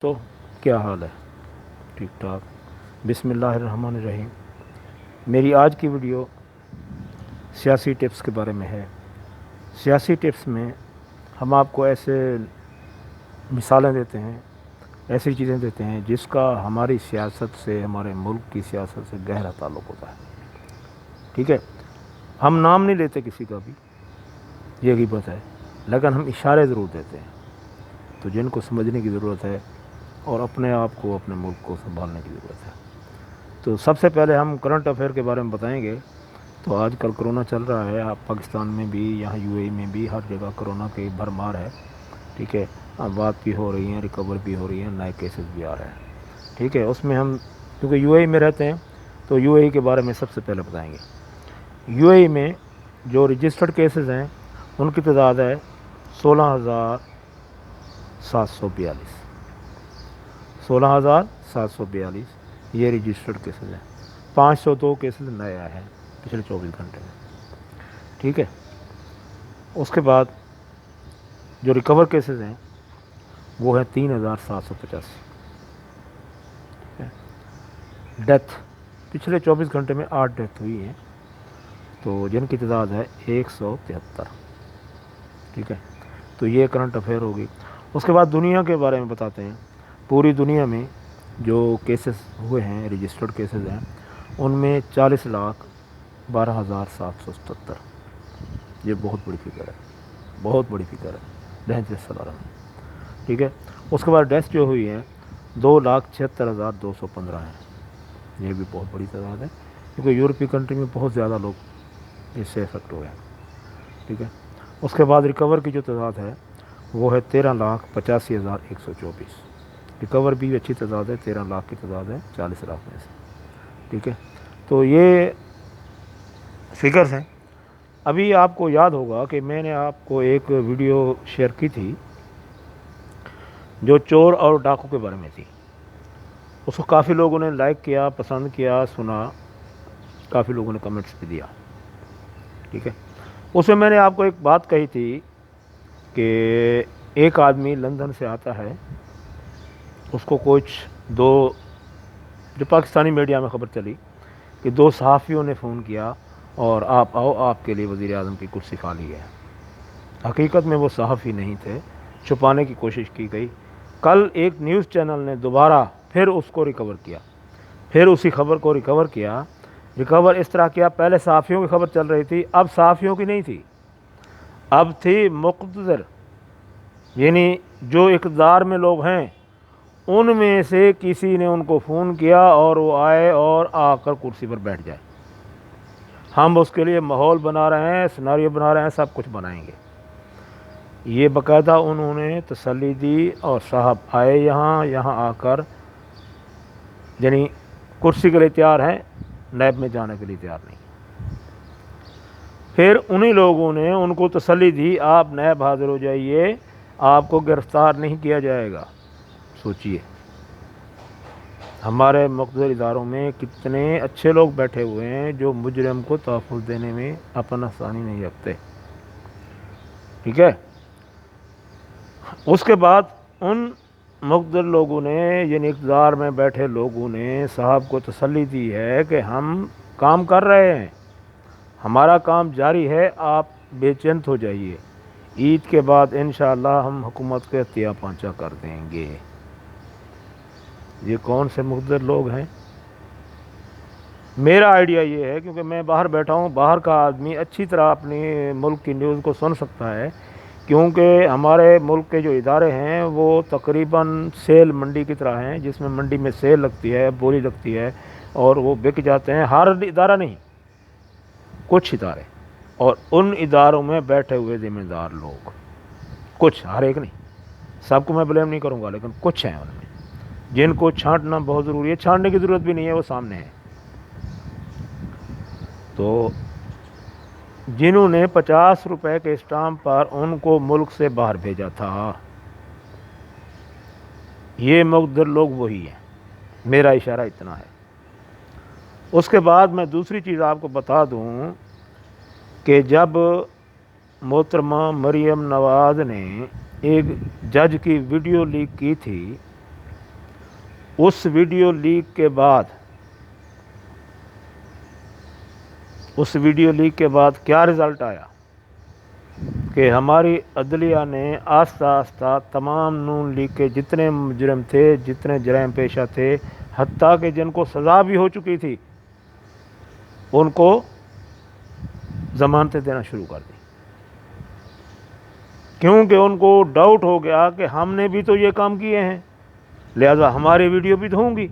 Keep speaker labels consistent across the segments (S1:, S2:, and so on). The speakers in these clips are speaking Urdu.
S1: تو کیا حال ہے؟ ٹھیک ٹھاک۔ بسم اللہ الرحمن الرحیم۔ میری آج کی ویڈیو سیاسی ٹپس کے بارے میں ہے۔ سیاسی ٹپس میں ہم آپ کو ایسے مثالیں دیتے ہیں، ایسی چیزیں دیتے ہیں جس کا ہماری سیاست سے، ہمارے ملک کی سیاست سے گہرا تعلق ہوتا ہے۔ ٹھیک ہے، ہم نام نہیں لیتے کسی کا بھی، یہ غیبت ہے، لیکن ہم اشارے ضرور دیتے ہیں، تو جن کو سمجھنے کی ضرورت ہے اور اپنے آپ کو، اپنے ملک کو سنبھالنے کی ضرورت ہے۔ تو سب سے پہلے ہم کرنٹ افیئر کے بارے میں بتائیں گے۔ تو آج کل کرونا چل رہا ہے، آپ پاکستان میں بھی، یہاں یو اے ای میں بھی، ہر جگہ کرونا کی بھرمار ہے۔ ٹھیک ہے، بات بھی ہو رہی ہیں، ریکور بھی ہو رہی ہیں، نئے کیسز بھی آ رہے ہیں۔ ٹھیک ہے، اس میں ہم کیونکہ یو اے ای میں رہتے ہیں تو یو اے ای کے بارے میں سب سے پہلے بتائیں گے۔ یو اے ای میں جو رجسٹرڈ کیسز ہیں ان کی تعداد ہے 16,742۔ 16,742 یہ رجسٹرڈ کیسز ہیں۔ 502 کیسز نئے آئے ہیں پچھلے 24 گھنٹے میں۔ ٹھیک ہے، اس کے بعد جو ریکور کیسز ہیں وہ ہیں 3,785۔ ڈیتھ پچھلے 24 گھنٹے میں 8 ڈیتھ ہوئی ہیں، تو جن کی تعداد ہے 173۔ ٹھیک ہے، تو یہ کرنٹ افیئر ہوگی۔ اس کے بعد دنیا کے بارے میں بتاتے ہیں۔ پوری دنیا میں جو کیسز ہوئے ہیں، رجسٹرڈ کیسز ہیں، ان میں 40,12,777۔ یہ بہت بڑی فگر ہے، بہت بڑی فگر ہے، ڈینجرس سلارم۔ ٹھیک ہے، اس کے بعد ڈیتھ جو ہوئی ہیں 2,76,215 ہیں۔ یہ بھی بہت بڑی تعداد ہے، کیونکہ یورپی کنٹری میں بہت زیادہ لوگ اس سے افیکٹ ہوئے ہیں۔ ٹھیک ہے، اس کے بعد ریکور کی جو تعداد ہے وہ ہے 13,85,124۔ ریکور بھی اچھی تعداد ہے، 13 لاکھ کی تعداد ہے 40 لاکھ میں سے۔ ٹھیک ہے، تو یہ فگرز ہیں۔ ابھی آپ کو یاد ہوگا کہ میں نے آپ کو ایک ویڈیو شیئر کی تھی جو چور اور ڈاکو کے بارے میں تھی۔ اس کو کافی لوگوں نے لائک کیا، پسند کیا، سنا، کافی لوگوں نے کمنٹس بھی دیا۔ ٹھیک ہے، اس میں میں نے آپ کو ایک بات کہی تھی کہ ایک آدمی لندن سے آتا ہے، اس کو کچھ جو پاکستانی میڈیا میں خبر چلی کہ 2 صحافیوں نے فون کیا اور آپ آؤ، آپ کے لیے وزیر اعظم کی کرسی خالی ہے۔ حقیقت میں وہ صحافی نہیں تھے، چھپانے کی کوشش کی گئی۔ کل ایک نیوز چینل نے دوبارہ پھر اس کو ریکور کیا، پھر اسی خبر کو ریکور کیا۔ ریکور اس طرح کیا، پہلے صحافیوں کی خبر چل رہی تھی، اب صحافیوں کی نہیں تھی، اب تھی مقتدر، یعنی جو اقتدار میں لوگ ہیں ان میں سے کسی نے ان کو فون کیا اور وہ آئے اور آ کر کرسی پر بیٹھ جائے۔ ہم اس کے لیے ماحول بنا رہے ہیں، سیناریو بنا رہے ہیں، سب کچھ بنائیں گے۔ یہ باقاعدہ انہوں نے تسلی دی اور صاحب آئے یہاں آ کر، یعنی کرسی کے لیے تیار ہیں، نیب میں جانے کے لیے تیار نہیں۔ پھر انہی لوگوں نے ان کو تسلی دی، آپ نیب حاضر ہو جائیے، آپ کو گرفتار نہیں کیا جائے گا۔ سوچئے ہمارے مقتدر اداروں میں کتنے اچھے لوگ بیٹھے ہوئے ہیں جو مجرم کو تحفظ دینے میں اپنا ثانی نہیں رکھتے۔ ٹھیک ہے، اس کے بعد ان مقتدر لوگوں نے، یعنی اقتدار میں بیٹھے لوگوں نے صاحب کو تسلی دی ہے کہ ہم کام کر رہے ہیں، ہمارا کام جاری ہے، آپ بے چینت ہو جائیے، عید کے بعد انشاءاللہ ہم حکومت کے تیا پانچا کر دیں گے۔ یہ کون سے مقتدر لوگ ہیں؟ میرا آئیڈیا یہ ہے، کیونکہ میں باہر بیٹھا ہوں، باہر کا آدمی اچھی طرح اپنی ملک کی نیوز کو سن سکتا ہے، کیونکہ ہمارے ملک کے جو ادارے ہیں وہ تقریباً سیل منڈی کی طرح ہیں، جس میں منڈی میں سیل لگتی ہے، بولی لگتی ہے اور وہ بک جاتے ہیں۔ ہر ادارہ نہیں، کچھ ادارے، اور ان اداروں میں بیٹھے ہوئے ذمہ دار لوگ، کچھ، ہر ایک نہیں، سب کو میں بلیم نہیں کروں گا، لیکن کچھ ہیں ان میں جن کو چھانٹنا بہت ضروری ہے۔ چھانٹنے کی ضرورت بھی نہیں ہے، وہ سامنے ہے۔ تو جنہوں نے 50 روپے کے اسٹامپ پر ان کو ملک سے باہر بھیجا تھا، یہ مقتدر لوگ وہی ہیں۔ میرا اشارہ اتنا ہے۔ اس کے بعد میں دوسری چیز آپ کو بتا دوں کہ جب محترمہ مریم نواز نے ایک جج کی ویڈیو لیک کی تھی اس ویڈیو لیک کے بعد کیا رزلٹ آیا کہ ہماری عدلیہ نے آہستہ آہستہ تمام نون لیگ کے جتنے مجرم تھے، جتنے جرائم پیشہ تھے، حتیٰ کہ جن کو سزا بھی ہو چکی تھی، ان کو ضمانتیں دینا شروع کر دی، کیونکہ ان کو ڈاؤٹ ہو گیا کہ ہم نے بھی تو یہ کام کیے ہیں، لہذا ہماری ویڈیو بھی تو ہوں گی،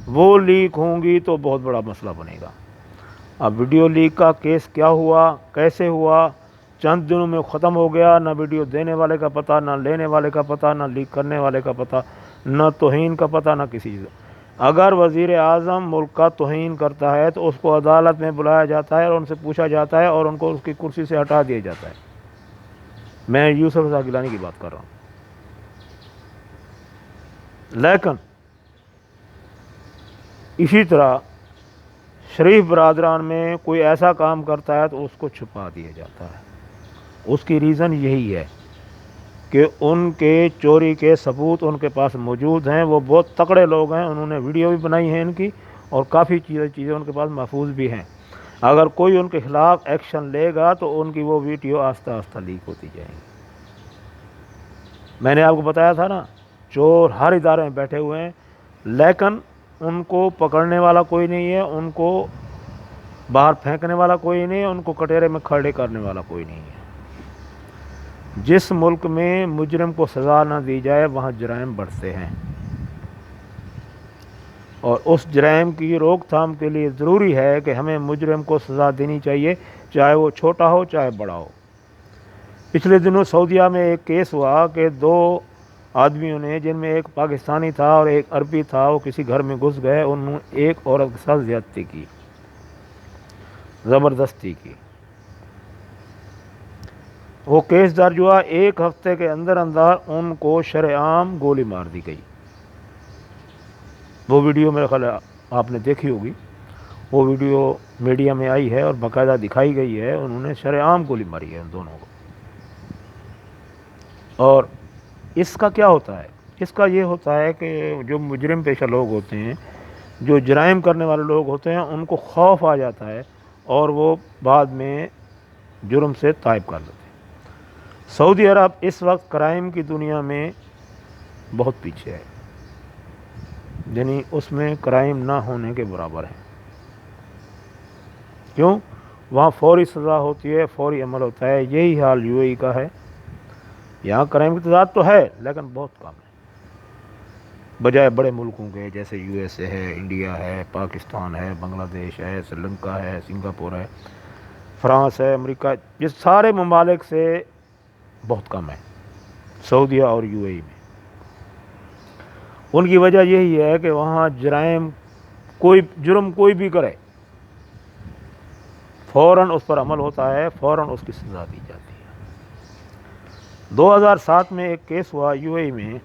S1: وہ لیک ہوں گی تو بہت بڑا مسئلہ بنے گا۔ اب ویڈیو لیک کا کیس کیا ہوا، کیسے ہوا، چند دنوں میں ختم ہو گیا، نہ ویڈیو دینے والے کا پتہ، نہ لینے والے کا پتہ، نہ لیک کرنے والے کا پتہ، نہ توہین کا پتہ، نہ کسی چیز۔ اگر وزیر اعظم ملک کا توہین کرتا ہے تو اس کو عدالت میں بلایا جاتا ہے اور ان سے پوچھا جاتا ہے اور ان کو اس کی کرسی سے ہٹا دیا جاتا ہے۔ میں یوسف رضا گیلانی کی بات کر رہا ہوں۔ لیکن اسی طرح شریف برادران میں کوئی ایسا کام کرتا ہے تو اس کو چھپا دیا جاتا ہے۔ اس کی ریزن یہی ہے کہ ان کے چوری کے ثبوت ان کے پاس موجود ہیں، وہ بہت تکڑے لوگ ہیں، انہوں نے ویڈیو بھی بنائی ہیں ان کی، اور کافی چیزیں ان کے پاس محفوظ بھی ہیں۔ اگر کوئی ان کے خلاف ایکشن لے گا تو ان کی وہ ویڈیو آہستہ آہستہ لیک ہوتی جائیں گی۔ میں نے آپ کو بتایا تھا نا، چور ہر ادارے میں بیٹھے ہوئے ہیں، لیکن ان کو پکڑنے والا کوئی نہیں ہے، ان کو باہر پھینکنے والا کوئی نہیں ہے، ان کو کٹہرے میں کھڑے کرنے والا کوئی نہیں ہے۔ جس ملک میں مجرم کو سزا نہ دی جائے وہاں جرائم بڑھتے ہیں، اور اس جرائم کی روک تھام کے لیے ضروری ہے کہ ہمیں مجرم کو سزا دینی چاہیے، چاہے وہ چھوٹا ہو چاہے بڑا ہو۔ پچھلے دنوں سعودیہ میں ایک کیس ہوا کہ 2 آدمیوں نے، جن میں ایک پاکستانی تھا اور ایک عربی تھا، وہ کسی گھر میں گھس گئے، انہوں نے ایک عورت کے ساتھ زیادتی کی، زبردستی کی۔ وہ کیس درج ہوا، 1 ہفتے کے اندر ان کو شرعام گولی مار دی گئی۔ وہ ویڈیو میرے خیال آپ نے دیکھی ہوگی، وہ ویڈیو میڈیا میں آئی ہے اور باقاعدہ دکھائی گئی ہے، انہوں نے شرعام گولی ماری ہے ان دونوں کو۔ اور اس کا کیا ہوتا ہے؟ اس کا یہ ہوتا ہے کہ جو مجرم پیشہ لوگ ہوتے ہیں، جو جرائم کرنے والے لوگ ہوتے ہیں، ان کو خوف آ جاتا ہے اور وہ بعد میں جرم سے تائب کر لیتے ہیں۔ سعودی عرب اس وقت کرائم کی دنیا میں بہت پیچھے ہے، یعنی اس میں کرائم نہ ہونے کے برابر ہے۔ کیوں؟ وہاں فوری سزا ہوتی ہے، فوری عمل ہوتا ہے۔ یہی حال یو اے ای کا ہے۔ یہاں کرائم کی تعداد تو ہے لیکن بہت کم ہے، بجائے بڑے ملکوں کے جیسے یو ایس اے ہے، انڈیا ہے، پاکستان ہے، بنگلہ دیش ہے، سری لنکا ہے، سنگاپور ہے، فرانس ہے، امریکہ، یہ سارے ممالک سے بہت کم ہے سعودیہ اور یو اے ای میں۔ ان کی وجہ یہی ہے کہ وہاں جرم کوئی بھی کرے، فوراً اس پر عمل ہوتا ہے، فوراً اس کی سزا دی جاتی ہے۔ 2007 میں ایک کیس ہوا یو اے ای میں،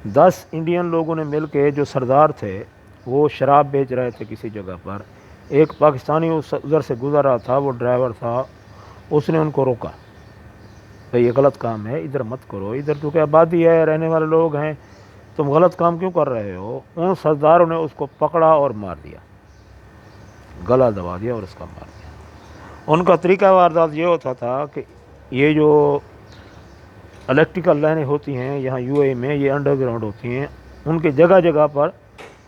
S1: 10 انڈین لوگوں نے مل کے، جو سردار تھے وہ شراب بیچ رہے تھے کسی جگہ پر، ایک پاکستانی ادھر سے گزر رہا تھا، وہ ڈرائیور تھا، اس نے ان کو روکا، بھئی یہ غلط کام ہے، ادھر مت کرو، ادھر تو کہ آبادی ہے، رہنے والے لوگ ہیں، تم غلط کام کیوں کر رہے ہو؟ ان سرداروں نے اس کو پکڑا اور مار دیا، گلا دبا دیا اور اس کا مار دیا۔ ان کا طریقہ واردات یہ ہوتا تھا کہ یہ جو الیکٹریکل لائنیں ہوتی ہیں یہاں یو اے ای میں، یہ انڈر گراؤنڈ ہوتی ہیں، ان کے جگہ جگہ پر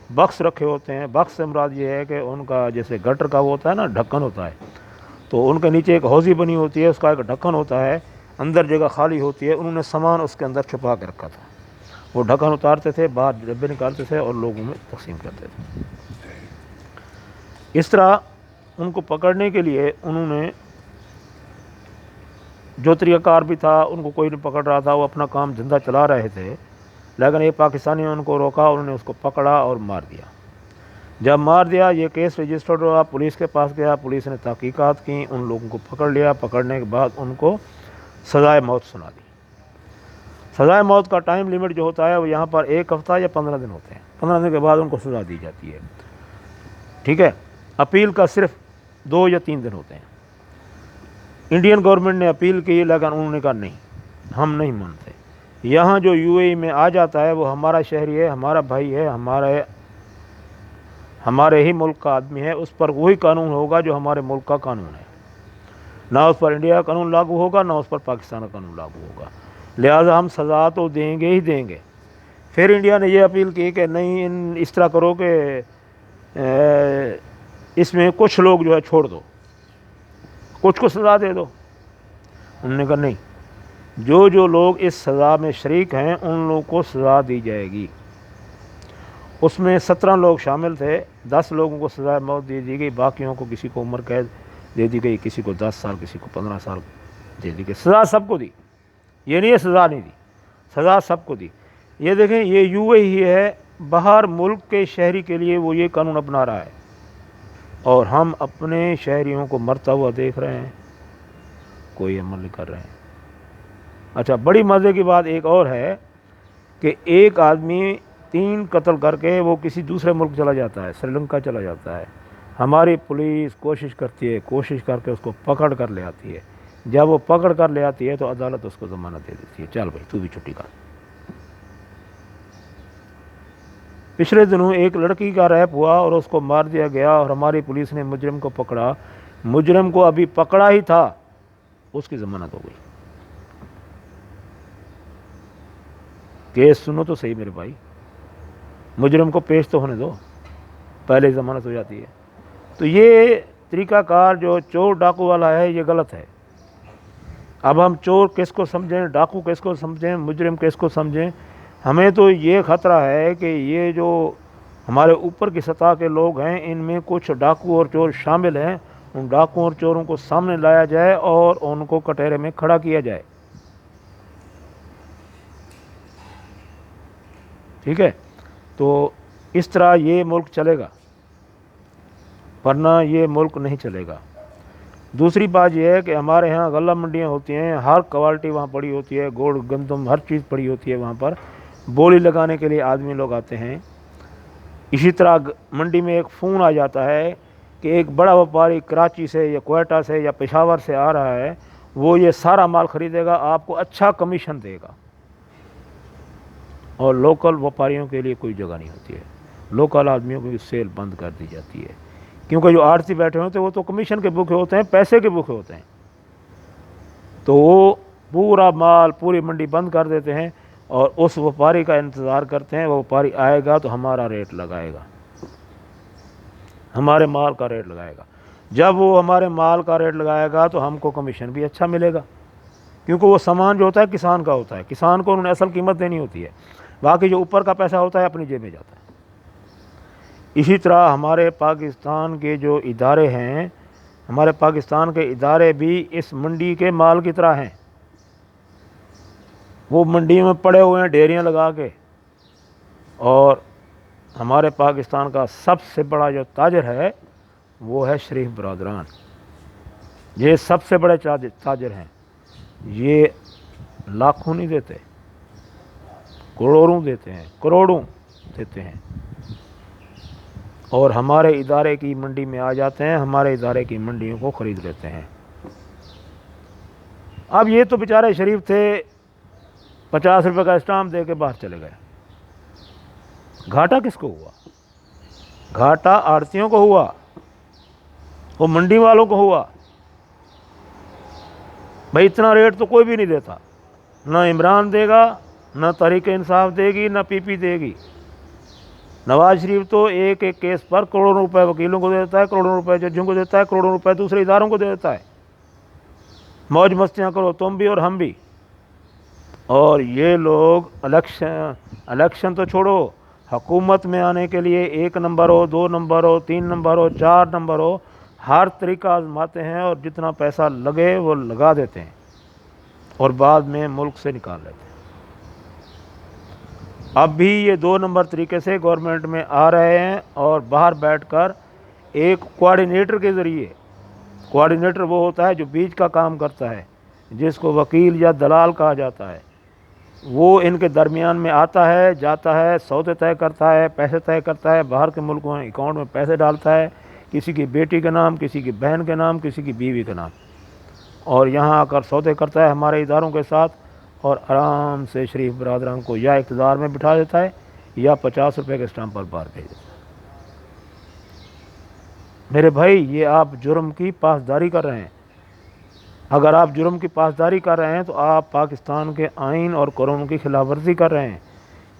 S1: بکس رکھے ہوتے ہیں۔ بکس سے مراد یہ ہے کہ ان کا جیسے گٹر کا وہ ہوتا ہے نا، ڈھکن ہوتا ہے، تو ان کے نیچے ایک حوضی بنی ہوتی ہے، اس کا ایک ڈھکن ہوتا ہے، اندر جگہ خالی ہوتی ہے، انہوں نے سامان اس کے اندر چھپا کے رکھا تھا۔ وہ ڈھکن اتارتے تھے، باہر ڈبے نکالتے تھے اور لوگوں میں تقسیم کرتے تھے۔ اس طرح ان کو پکڑنے کے لیے انہوں نے جو طریقہ کار بھی تھا، ان کو کوئی نہیں پکڑ رہا تھا، وہ اپنا کام دھندا چلا رہے تھے، لیکن ایک پاکستانی نے ان کو روکا، انہوں نے اس کو پکڑا اور مار دیا۔ جب مار دیا، یہ کیس رجسٹرڈ ہوا، پولیس کے پاس گیا، پولیس نے تحقیقات کی، ان لوگوں کو پکڑ لیا، پکڑنے کے بعد ان کو سزائے موت سنا دی۔ سزائے موت کا ٹائم لیمٹ جو ہوتا ہے وہ یہاں پر 1 ہفتہ یا 15 دن ہوتے ہیں، 15 دن کے بعد ان کو سزا دی جاتی ہے، ٹھیک ہے۔ اپیل کا صرف 2 یا 3 دن ہوتے ہیں۔ انڈین گورنمنٹ نے اپیل کی لیکن انہوں نے کہا نہیں، ہم نہیں مانتے، یہاں جو UAE میں آ جاتا ہے وہ ہمارا شہری ہے، ہمارا بھائی ہے، ہمارے ہی ملک کا آدمی ہے، اس پر وہی قانون ہوگا جو ہمارے ملک کا قانون ہے، نہ اس پر انڈیا کا قانون لاگو ہوگا، نہ اس پر پاکستان کا قانون لاگو ہوگا، لہٰذا ہم سزا تو دیں گے ہی دیں گے۔ پھر انڈیا نے یہ اپیل کی کہ نہیں اس طرح کرو کہ اس میں کچھ لوگ جو ہے چھوڑ دو، کچھ کو سزا دے دو۔ انہوں نے کہا نہیں، جو لوگ اس سزا میں شریک ہیں ان لوگوں کو سزا دی جائے گی۔ اس میں 17 لوگ شامل تھے، 10 لوگوں کو سزا موت دے دی گئی، باقیوں کو کسی کو عمر قید دے دی گئی، کسی کو 10 سال، کسی کو 15 سال دے دی گئی۔ سزا سب کو دی، یہ نہیں ہے سزا نہیں دی، سزا سب کو دی۔ یہ دیکھیں، یہ UAE ہے، باہر ملک کے شہری کے لیے وہ یہ قانون اپنا رہا ہے، اور ہم اپنے شہریوں کو مرتا ہوا دیکھ رہے ہیں، کوئی عمل نہیں کر رہے ہیں۔ اچھا، بڑی مزے کی بات ایک اور ہے کہ ایک آدمی 3 قتل کر کے وہ کسی دوسرے ملک چلا جاتا ہے، سری لنکا چلا جاتا ہے، ہماری پولیس کوشش کرتی ہے، کوشش کر کے اس کو پکڑ کر لے آتی ہے۔ جب وہ پکڑ کر لے آتی ہے تو عدالت اس کو ضمانت دے دیتی ہے، چل بھائی تو بھی چھٹی کر۔ پچھلے دنوں ایک لڑکی کا ریپ ہوا اور اس کو مار دیا گیا، اور ہماری پولیس نے مجرم کو پکڑا، مجرم کو ابھی پکڑا ہی تھا، اس کی ضمانت ہو گئی۔ کیس سنو تو صحیح میرے بھائی، مجرم کو پیش تو ہونے دو، پہلے ضمانت ہو جاتی ہے۔ تو یہ طریقہ کار جو چور ڈاکو والا ہے یہ غلط ہے۔ اب ہم چور کس کو سمجھیں، ڈاکو کس کو سمجھیں، مجرم کس کو سمجھیں؟ ہمیں تو یہ خطرہ ہے کہ یہ جو ہمارے اوپر کی سطح کے لوگ ہیں ان میں کچھ ڈاکو اور چور شامل ہیں، ان ڈاکو اور چوروں کو سامنے لایا جائے اور ان کو کٹہرے میں کھڑا کیا جائے، ٹھیک ہے؟ تو اس طرح یہ ملک چلے گا، ورنہ یہ ملک نہیں چلے گا۔ دوسری بات یہ ہے کہ ہمارے ہاں غلہ منڈیاں ہوتی ہیں، ہر کوالٹی وہاں پڑی ہوتی ہے، گوڑ گندم ہر چیز پڑی ہوتی ہے وہاں پر، بولی لگانے کے لیے آدمی لوگ آتے ہیں۔ اسی طرح منڈی میں ایک فون آ جاتا ہے کہ ایک بڑا وپاری کراچی سے یا کوئٹہ سے یا پشاور سے آ رہا ہے، وہ یہ سارا مال خریدے گا، آپ کو اچھا کمیشن دے گا، اور لوکل وپاریوں کے لیے کوئی جگہ نہیں ہوتی ہے، لوکل آدمیوں کی سیل بند کر دی جاتی ہے، کیونکہ جو آڑتی بیٹھے ہوتے ہیں وہ تو کمیشن کے بھوکے ہوتے ہیں، پیسے کے بھوکے ہوتے ہیں، تو وہ پورا مال پوری منڈی بند کر دیتے ہیں اور اس وپاری کا انتظار کرتے ہیں، وہ وپاری آئے گا تو ہمارا ریٹ لگائے گا، ہمارے مال کا ریٹ لگائے گا۔ جب وہ ہمارے مال کا ریٹ لگائے گا تو ہم کو کمیشن بھی اچھا ملے گا، کیونکہ وہ سامان جو ہوتا ہے کسان کا ہوتا ہے، کسان کو انہوں نے اصل قیمت دینی ہوتی ہے، باقی جو اوپر کا پیسہ ہوتا ہے اپنی جیب میں جاتا ہے۔ اسی طرح ہمارے پاکستان کے جو ادارے ہیں، ہمارے پاکستان کے ادارے بھی اس منڈی کے مال کی طرح ہیں، وہ منڈی میں پڑے ہوئے ہیں ڈیریاں لگا کے، اور ہمارے پاکستان کا سب سے بڑا جو تاجر ہے وہ ہے شریف برادران، یہ سب سے بڑے تاجر ہیں، یہ لاکھوں نہیں دیتے، کروڑوں دیتے ہیں، کروڑوں دیتے ہیں، اور ہمارے ادارے کی منڈی میں آ جاتے ہیں، ہمارے ادارے کی منڈیوں کو خرید لیتے ہیں۔ اب یہ تو بیچارے شریف تھے، 50 روپے کا اسٹامپ دے کے باہر چلے گئے، گھاٹا کس کو ہوا؟ گھاٹا آڑتیوں کو ہوا، وہ منڈی والوں کو ہوا۔ بھائی اتنا ریٹ تو کوئی بھی نہیں دیتا، نہ عمران دے گا، نہ تحریک انصاف دے گی، نہ PP دے گی۔ نواز شریف تو ایک ایک کیس پر کروڑوں روپے وکیلوں کو دیتا ہے، کروڑوں روپے ججوں کو دیتا ہے، کروڑوں روپے دوسرے اداروں کو دیتا ہے۔ موج مستیاں کرو تم بھی اور ہم بھی، اور یہ لوگ الیکشن تو چھوڑو، حکومت میں آنے کے لیے 1 نمبر ہو، 2 نمبر ہو، 3 نمبر ہو، 4 نمبر ہو، ہر طریقہ آزماتے ہیں، اور جتنا پیسہ لگے وہ لگا دیتے ہیں، اور بعد میں ملک سے نکال لیتے ہیں۔ اب بھی یہ 2 نمبر طریقے سے گورنمنٹ میں آ رہے ہیں، اور باہر بیٹھ کر ایک کوآرڈینیٹر کے ذریعے، کوآرڈینیٹر وہ ہوتا ہے جو بیچ کا کام کرتا ہے، جس کو وکیل یا دلال کہا جاتا ہے، وہ ان کے درمیان میں آتا ہے، جاتا ہے، سودے طے کرتا ہے، پیسے طے کرتا ہے، باہر کے ملکوں میں اکاؤنٹ میں پیسے ڈالتا ہے، کسی کی بیٹی کے نام، کسی کی بہن کے نام، کسی کی بیوی کے نام، اور یہاں آ کر سودے کرتا ہے ہمارے اداروں کے ساتھ، اور آرام سے شریف برادران کو یا اقتدار میں بٹھا دیتا ہے یا 50 روپے کے اسٹامپ پر باہر بھیج دیتا ہے۔ میرے بھائی یہ آپ جرم کی پاسداری کر رہے ہیں۔ اگر آپ جرم کی پاسداری کر رہے ہیں تو آپ پاکستان کے آئین اور قانون کی خلاف ورزی کر رہے ہیں،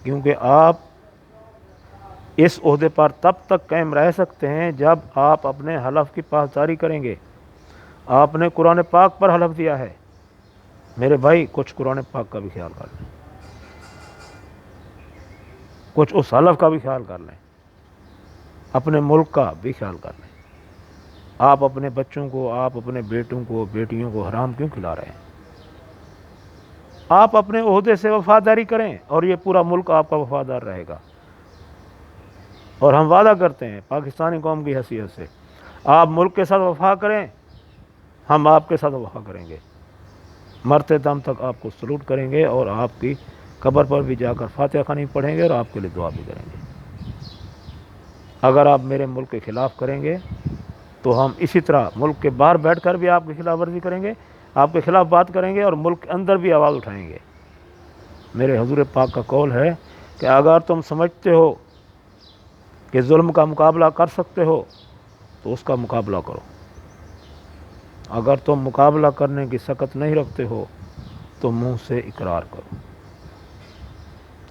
S1: کیونکہ آپ اس عہدے پر تب تک قائم رہ سکتے ہیں جب آپ اپنے حلف کی پاسداری کریں گے۔ آپ نے قرآن پاک پر حلف دیا ہے، میرے بھائی کچھ قرآن پاک کا بھی خیال کر لیں، کچھ اس حلف کا بھی خیال کر لیں، اپنے ملک کا بھی خیال کر لیں۔ آپ اپنے بچوں کو، آپ اپنے بیٹوں کو، بیٹیوں کو حرام کیوں کھلا رہے ہیں؟ آپ اپنے عہدے سے وفاداری کریں اور یہ پورا ملک آپ کا وفادار رہے گا۔ اور ہم وعدہ کرتے ہیں پاکستانی قوم کی حیثیت سے، آپ ملک کے ساتھ وفا کریں، ہم آپ کے ساتھ وفا کریں گے، مرتے دم تک آپ کو سلوٹ کریں گے اور آپ کی قبر پر بھی جا کر فاتحہ خوانی پڑھیں گے اور آپ کے لیے دعا بھی کریں گے۔ اگر آپ میرے ملک کے خلاف کریں گے تو ہم اسی طرح ملک کے باہر بیٹھ کر بھی آپ کی خلاف ورزی کریں گے، آپ کے خلاف بات کریں گے اور ملک کے اندر بھی آواز اٹھائیں گے۔ میرے حضور پاک کا قول ہے کہ اگر تم سمجھتے ہو کہ ظلم کا مقابلہ کر سکتے ہو تو اس کا مقابلہ کرو، اگر تم مقابلہ کرنے کی سکت نہیں رکھتے ہو تو منہ سے اقرار کرو،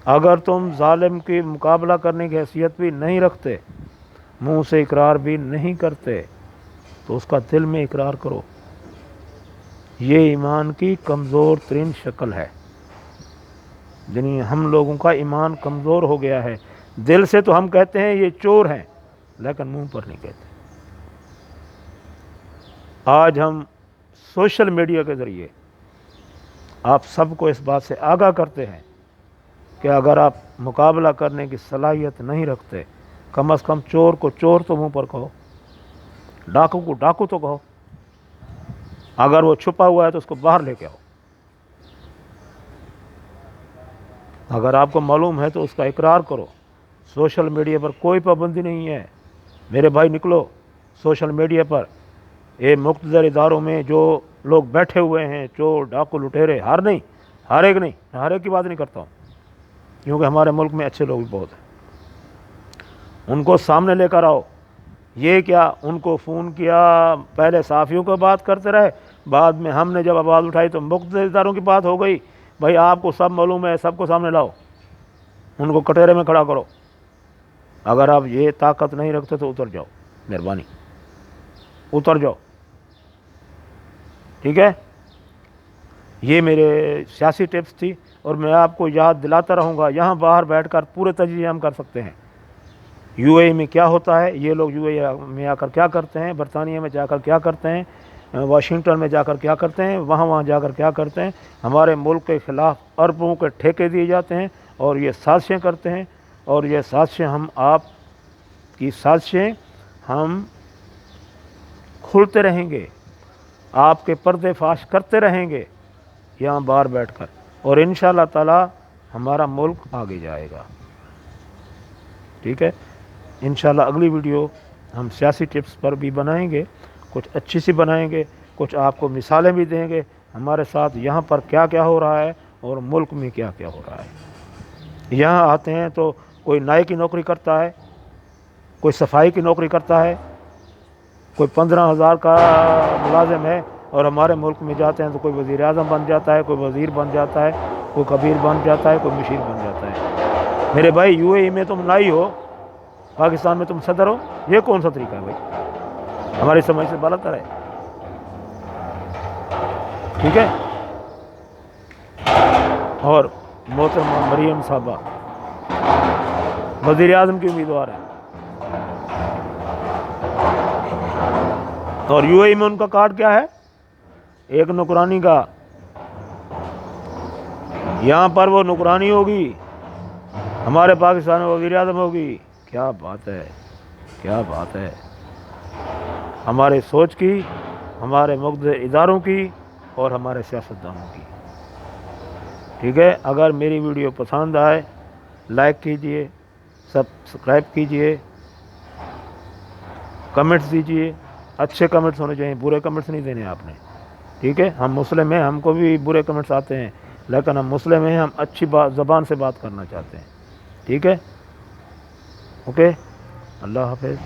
S1: اگر تم ظالم کی مقابلہ کرنے کی حیثیت بھی نہیں رکھتے، منہ سے اقرار بھی نہیں کرتے، تو اس کا دل میں اقرار کرو۔ یہ ایمان کی کمزور ترین شکل ہے، یعنی ہم لوگوں کا ایمان کمزور ہو گیا ہے۔ دل سے تو ہم کہتے ہیں یہ چور ہیں، لیکن منہ پر نہیں کہتے۔ آج ہم سوشل میڈیا کے ذریعے آپ سب کو اس بات سے آگاہ کرتے ہیں کہ اگر آپ مقابلہ کرنے کی صلاحیت نہیں رکھتے، کم از کم چور کو چور تو منہ پر کہو، ڈاکو کو ڈاکو تو کہو، اگر وہ چھپا ہوا ہے تو اس کو باہر لے کے آؤ، اگر آپ کو معلوم ہے تو اس کا اقرار کرو۔ سوشل میڈیا پر کوئی پابندی نہیں ہے، میرے بھائی نکلو سوشل میڈیا پر۔ یہ مقتدر اداروں میں جو لوگ بیٹھے ہوئے ہیں، چور ڈاکو لٹیرے، ہر ایک نہیں، ہر ایک کی بات نہیں کرتا ہوں، کیونکہ ہمارے ملک میں اچھے لوگ بھی بہت ہیں، ان کو سامنے لے کر آؤ۔ یہ کیا ان کو فون کیا، پہلے صحافیوں کو بات کرتے رہے، بعد میں ہم نے جب آواز اٹھائی تو مقتدر اداروں کی بات ہو گئی۔ بھائی آپ کو سب معلوم ہے، سب کو سامنے لاؤ، ان کو کٹہرے میں کھڑا کرو۔ اگر آپ یہ طاقت نہیں رکھتے تو اتر جاؤ، مہربانی اتر جاؤ، ٹھیک ہے؟ یہ میرے سیاسی ٹپس تھی اور میں آپ کو یاد دلاتا رہوں گا۔ یہاں باہر بیٹھ کر پورے تجزیے ہم کر سکتے ہیں، یو اے ای میں کیا ہوتا ہے، یہ لوگ یو اے ای میں آ کر کیا کرتے ہیں، برطانیہ میں جا کر کیا کرتے ہیں، واشنگٹن میں جا کر کیا کرتے ہیں، وہاں جا کر کیا کرتے ہیں۔ ہمارے ملک کے خلاف اربوں کے ٹھیکے دیے جاتے ہیں اور یہ سازشیں کرتے ہیں، اور یہ سازشیں ہم آپ کی سازشیں ہم کھلتے رہیں گے، آپ کے پردے فاش کرتے رہیں گے یہاں باہر بیٹھ کر، اور انشاءاللہ تعالی ہمارا ملک آگے جائے گا، ٹھیک ہے؟ انشاءاللہ اگلی ویڈیو ہم سیاسی ٹپس پر بھی بنائیں گے، کچھ اچھی سی بنائیں گے، کچھ آپ کو مثالیں بھی دیں گے ہمارے ساتھ یہاں پر کیا کیا ہو رہا ہے اور ملک میں کیا کیا ہو رہا ہے۔ یہاں آتے ہیں تو کوئی نائی کی نوکری کرتا ہے، کوئی صفائی کی نوکری کرتا ہے، کوئی 15,000 کا ملازم ہے، اور ہمارے ملک میں جاتے ہیں تو کوئی وزیر اعظم بن جاتا ہے، کوئی وزیر بن جاتا ہے، کوئی کبیر بن جاتا ہے، کوئی مشیر بن جاتا ہے۔ میرے بھائی یو اے ای میں تم نائی ہو، پاکستان میں تم صدر ہو، یہ کون سا طریقہ ہے بھائی؟ ہماری سمجھ سے بالاتر ہے، ٹھیک ہے؟ اور محترمہ مریم صاحبہ وزیر اعظم کی امیدوار ہیں، اور یو اے ای میں ان کا کارڈ کیا ہے؟ ایک نوکرانی کا۔ یہاں پر وہ نوکرانی ہوگی، ہمارے پاکستان میں وزیر اعظم ہوگی۔ کیا بات ہے، کیا بات ہے، ہمارے سوچ کی، ہمارے مقتدر اداروں کی اور ہمارے سیاستدانوں کی، ٹھیک ہے؟ اگر میری ویڈیو پسند آئے لائک کیجئے، سبسکرائب کیجئے، کمنٹس دیجئے، اچھے کمنٹس ہونے چاہیے، برے کمنٹس نہیں دینے آپ نے، ٹھیک ہے؟ ہم مسلم ہیں، ہم کو بھی برے کمنٹس آتے ہیں، لیکن ہم مسلم ہیں، ہم اچھی زبان سے بات کرنا چاہتے ہیں. ٹھیک ہے، اوکے، اللہ حافظ.